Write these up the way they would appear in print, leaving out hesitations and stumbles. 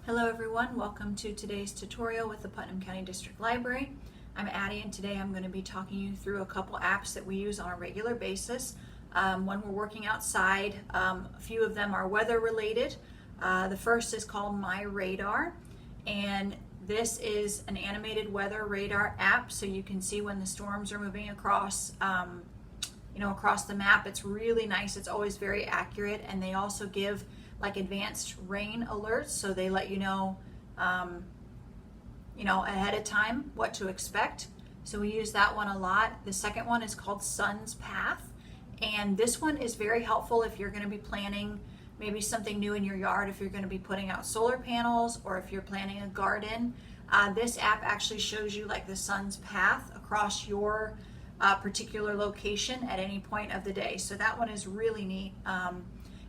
Hello everyone, welcome to today's tutorial with the Putnam County District Library. I'm Addie and today I'm going to be talking you through a couple apps that we use on a regular basis when we're working outside. A few of them are weather related. The first is called My Radar, and this is an animated weather radar app, so you can see when the storms are moving across across the map. It's really nice. It's always very accurate, and they also give like advanced rain alerts, so they let you know ahead of time what to expect. So we use that one a lot. The second one is called Sun's Path, and this one is very helpful if you're going to be planning maybe something new in your yard, if you're going to be putting out solar panels, or if you're planting a garden. This app actually shows you like the sun's path across your particular location at any point of the day. So that one is really neat.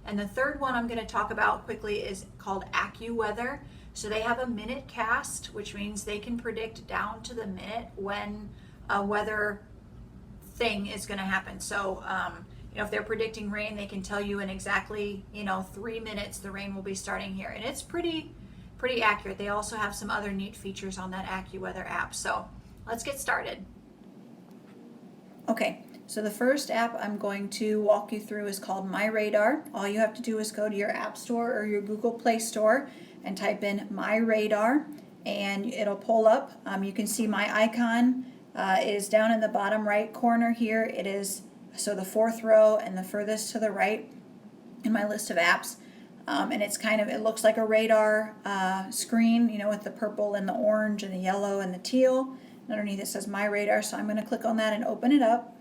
And the third one I'm going to talk about quickly is called AccuWeather. So they have a minute cast, which means they can predict down to the minute when a weather thing is going to happen. So if they're predicting rain, they can tell you in exactly 3 minutes the rain will be starting here, and it's pretty accurate. They also have some other neat features on that AccuWeather app. So let's get started. Okay, so the first app I'm going to walk you through is called My Radar. All you have to do is go to your App Store or your Google Play Store and type in My Radar, and it'll pull up. You can see my icon is down in the bottom right corner here. It is the fourth row and the furthest to the right in my list of apps. And it looks like a radar screen, with the purple and the orange and the yellow and the teal. And underneath it says My Radar, so I'm going to click on that and open it up.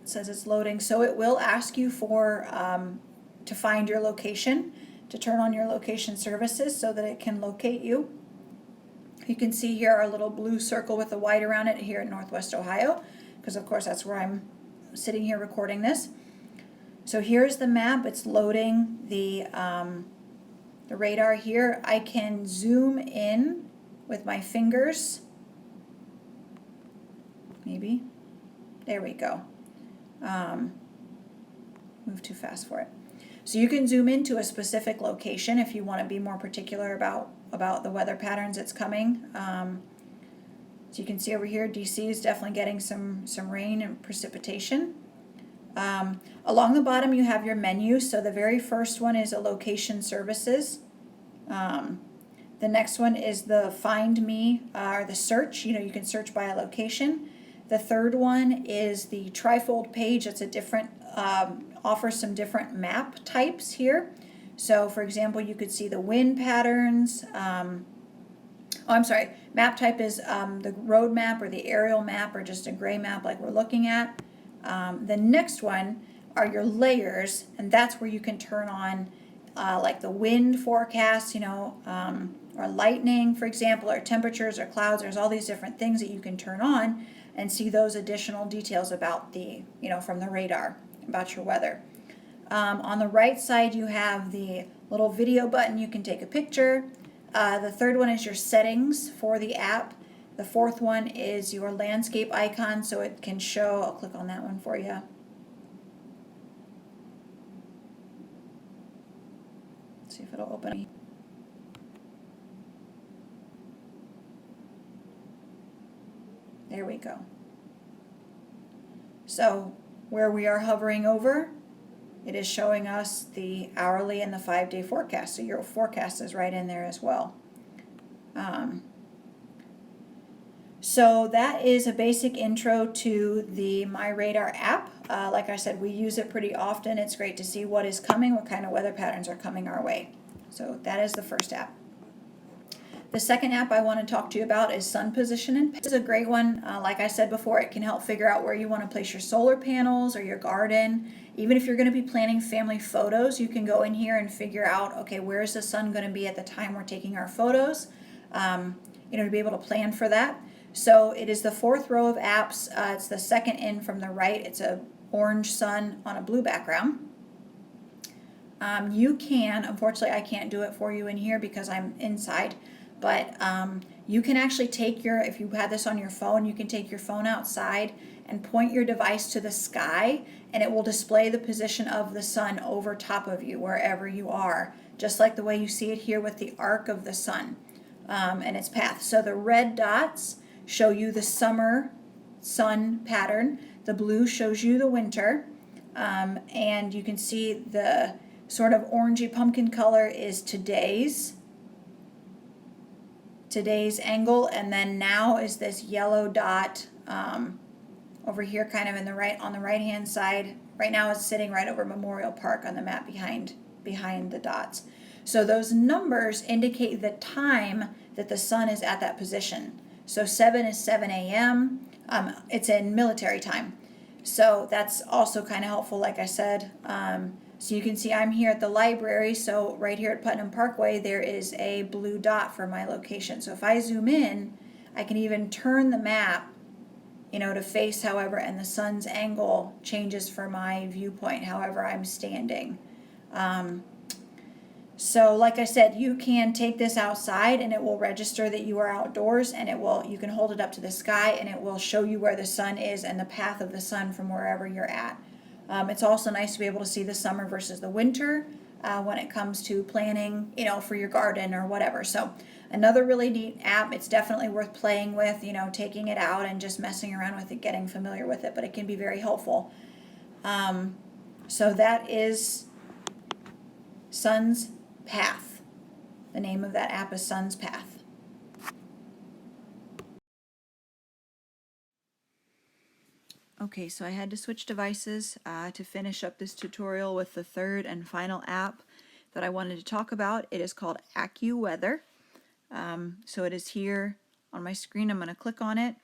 It says it's loading, so it will ask you to find your location, to turn on your location services so that it can locate you. You can see here our little blue circle with the white around it here in Northwest Ohio, because of course that's where I'm sitting here recording this. So here's the map. It's loading the radar here. I can zoom in with my fingers. Maybe. There we go. Move too fast for it. So you can zoom into a specific location if you want to be more particular about the weather patterns that's coming. So you can see over here, DC is definitely getting some rain and precipitation. Along the bottom you have your menu. So the very first one is a location services. The next one is the find me, or the search. You can search by a location. The third one is the trifold page. It's a different, offers some different map types here. So for example, you could see the wind patterns. Map type is the road map or the aerial map or just a gray map like we're looking at. The next one are your layers, and that's where you can turn on like the wind forecast, or lightning, for example, or temperatures or clouds. There's all these different things that you can turn on and see those additional details about from the radar about your weather. On the right side you have the little video button. You can take a picture. The third one is your settings for the app. The fourth one is your landscape icon, so it can show. I'll click on that one for you. Let's see if it'll open. There we go. So where we are hovering over, it is showing us the hourly and the 5-day forecast. So your forecast is right in there as well. So that is a basic intro to the My Radar app. Like I said, we use it pretty often. It's great to see what is coming, what kind of weather patterns are coming our way. So that is the first app. The second app I want to talk to you about is Sun Position and This is a great one. Like I said before, it can help figure out where you want to place your solar panels or your garden. Even if you're going to be planning family photos, you can go in here and figure out, okay, where is the sun going to be at the time we're taking our photos, to be able to plan for that. So it is the fourth row of apps. It's the second in from the right. It's a orange sun on a blue background. You can, unfortunately I can't do it for you in here because I'm inside, but you can actually take if you had this on your phone, you can take your phone outside and point your device to the sky, and it will display the position of the sun over top of you wherever you are, just like the way you see it here with the arc of the sun and its path. So the red dots show you the summer sun pattern, the blue shows you the winter, and you can see the sort of orangey pumpkin color is today's angle, and then now is this yellow dot over here kind of on the right hand side. Right now it's sitting right over Memorial Park on the map behind the dots. So those numbers indicate the time that the sun is at that position. So 7 is 7 a.m. It's in military time. So that's also kind of helpful, like I said. So you can see I'm here at the library. So right here at Putnam Parkway, there is a blue dot for my location. So if I zoom in, I can even turn the map, to face however, and the sun's angle changes for my viewpoint, however I'm standing. So like I said, you can take this outside and it will register that you are outdoors, and you can hold it up to the sky and it will show you where the sun is and the path of the sun from wherever you're at. It's also nice to be able to see the summer versus the winter when it comes to planning, for your garden or whatever. So another really neat app. It's definitely worth playing with, taking it out and just messing around with it, getting familiar with it, but it can be very helpful. So that is Sun's Path. The name of that app is Sun's Path. Okay, so I had to switch devices to finish up this tutorial with the third and final app that I wanted to talk about. It is called AccuWeather. So it is here on my screen. I'm going to click on it.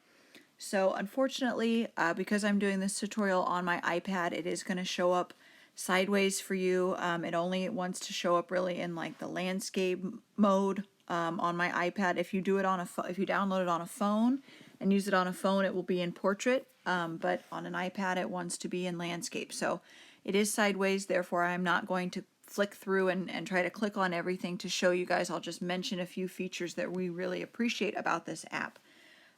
So unfortunately, because I'm doing this tutorial on my iPad, it is going to show up sideways for you. It only wants to show up really in like the landscape mode on my iPad. If you do it if you download it on a phone and use it on a phone, it will be in portrait. But on an iPad, it wants to be in landscape. So it is sideways. Therefore, I'm not going to flick through and try to click on everything to show you guys. I'll just mention a few features that we really appreciate about this app.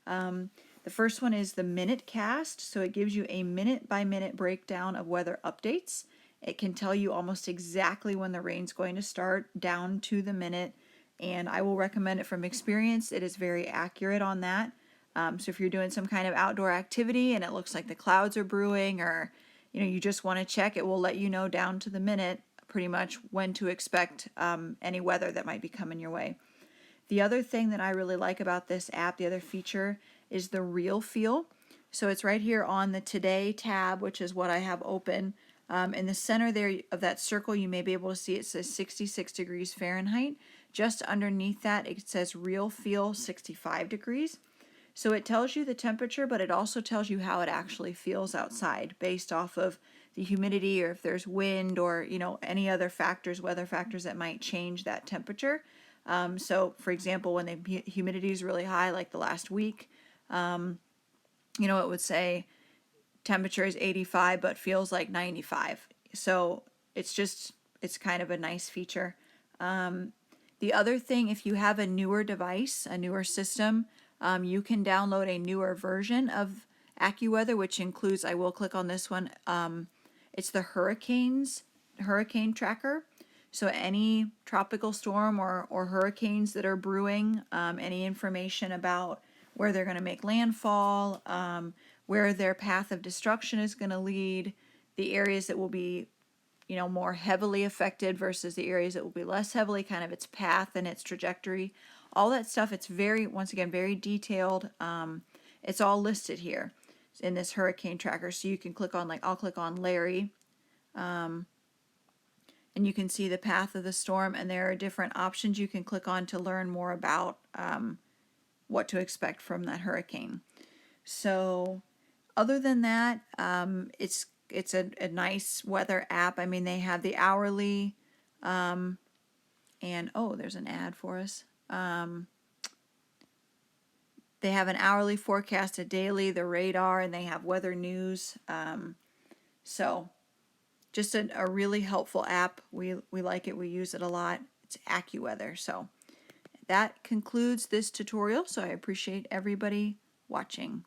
The first one is the Minute Cast. So it gives you a minute-by-minute breakdown of weather updates. It can tell you almost exactly when the rain's going to start, down to the minute, and I will recommend it from experience. It is very accurate on that. So if you're doing some kind of outdoor activity and it looks like the clouds are brewing, or you just want to check, it will let you know down to the minute pretty much when to expect any weather that might be coming your way. The other thing that I really like about this app, the other feature, is the Real Feel. So it's right here on the Today tab, which is what I have open. In the center there of that circle, you may be able to see it says 66 degrees Fahrenheit. Just underneath that, it says Real Feel 65 degrees. So it tells you the temperature, but it also tells you how it actually feels outside based off of the humidity, or if there's wind, or any other factors, weather factors that might change that temperature. So for example, when the humidity is really high, like the last week, it would say temperature is 85 but feels like 95. So it's kind of a nice feature. The other thing, if you have a newer device, a newer system, you can download a newer version of AccuWeather, which includes, I will click on this one, it's the hurricane tracker. So any tropical storm or hurricanes that are brewing, any information about where they're going to make landfall, where their path of destruction is going to lead, the areas that will be, more heavily affected versus the areas that will be less heavily, kind of its path and its trajectory, all that stuff. It's once again, very detailed. It's all listed here in this hurricane tracker. So you can click on, I'll click on Larry, and you can see the path of the storm, and there are different options you can click on to learn more about what to expect from that hurricane. So other than that, it's a nice weather app. I mean, they have the hourly, and there's an ad for us. They have an hourly forecast, a daily, the radar, and they have weather news. So just a really helpful app. We like it. We use it a lot. It's AccuWeather. So that concludes this tutorial. So I appreciate everybody watching.